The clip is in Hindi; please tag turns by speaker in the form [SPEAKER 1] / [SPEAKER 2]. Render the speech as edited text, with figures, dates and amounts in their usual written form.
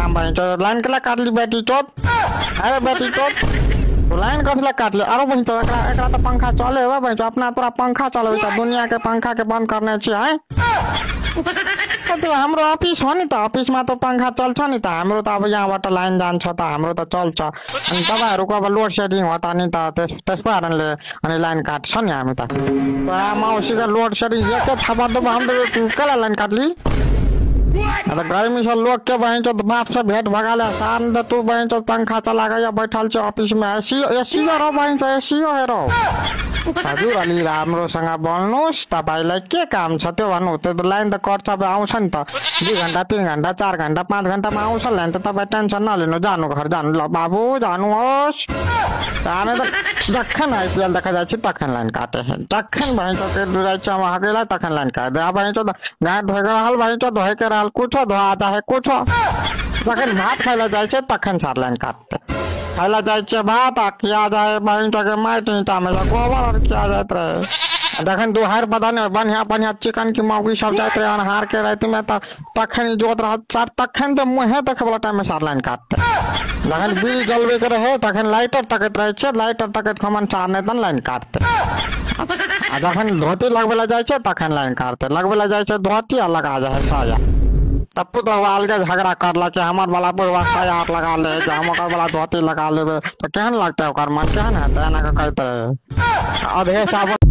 [SPEAKER 1] काम भाई तो लाइन के ला काट ली बेटी चोत। अरे बेटी चोत तो लाइन कथला काट ले। अरे भाई तो एकरा तो पंखा चले हुआ भाई तो अपना तोरा पंखा चले दुनिया के पंखा के बंद करने चाहिए। तो हाम्रो ऑफिस हो नि त ऑफिस में तो पंखा चल्छ नि त हाम्रो त अब यहाँबाट लाइन जान्छ त हाम्रो त चल्छ अनि तपाईहरुको अब लोड सेडिङ होता नि त त्यस कारणले अनि लाइन काट्छ नि हामी त मौसीको लोड सेडिङ एकै थापा दो हाम्रो कला लाइन काट्ली। अब गर्मी से लोग के बहन चो बाप से भेंट भगा ले शाम तो तू बहन चो पंखा चला गया बैठल छे ऑफिस में एसी रो बहन चो एसी हो रो। हजुर अलि राम्रोसँग बोल्नुस् तपाईलाई के काम छ त्यो भन्नु त्यो लाइन त कट्छ अब आउँछ नि त 2 घण्टा 3 घण्टा 4 घण्टा 5 घण्टामा आउँछ लाइन त तपाई टेन्सन नलिनु जानु घर जानु ल बाबु जानुहोस्। हामी त जखन आइपिएल देखा जाइ छ तखन लाइन काटे है जखन भइन चो के जाइ छ वहाँकेलाई तखन लाइन काट दे। अब भइन चो गाय धोइ के रहल भइन चो धोइ के रहल कुछो धोआ चाहे कुछो जखन भात खाइला जाइ छ तखन चार लाइन काटते खाइला जाइ छ भात किया जाए भइन चो के माइट ईटा में गोबर किया जात रहे जखन दुहार बदन बढ़िया बढ़िया चिकन की मौगी सब जात रहे हार के रात में तखन जोत रह चार तखन तो मुहे देखे वाला टाइम में चार लाइन काटते जखन बिल जलवे के रहे तखन लाइटर तकत रहे छे लाइटर तकत खमन चार नहीं तन लाइन काटते। जखन धोती लगवेला जाइ छे तखन लाइन काटते लगवेला जाइ छे धोती अलग आ जाए साया तब तो अलगे झगड़ा करला के हमार वाला बुढ़वा साया लगा ले हमर वाला धोती लगा लेबे तो केहन लगते ओकर मन केहन हेते एना के कहते अधे साबुन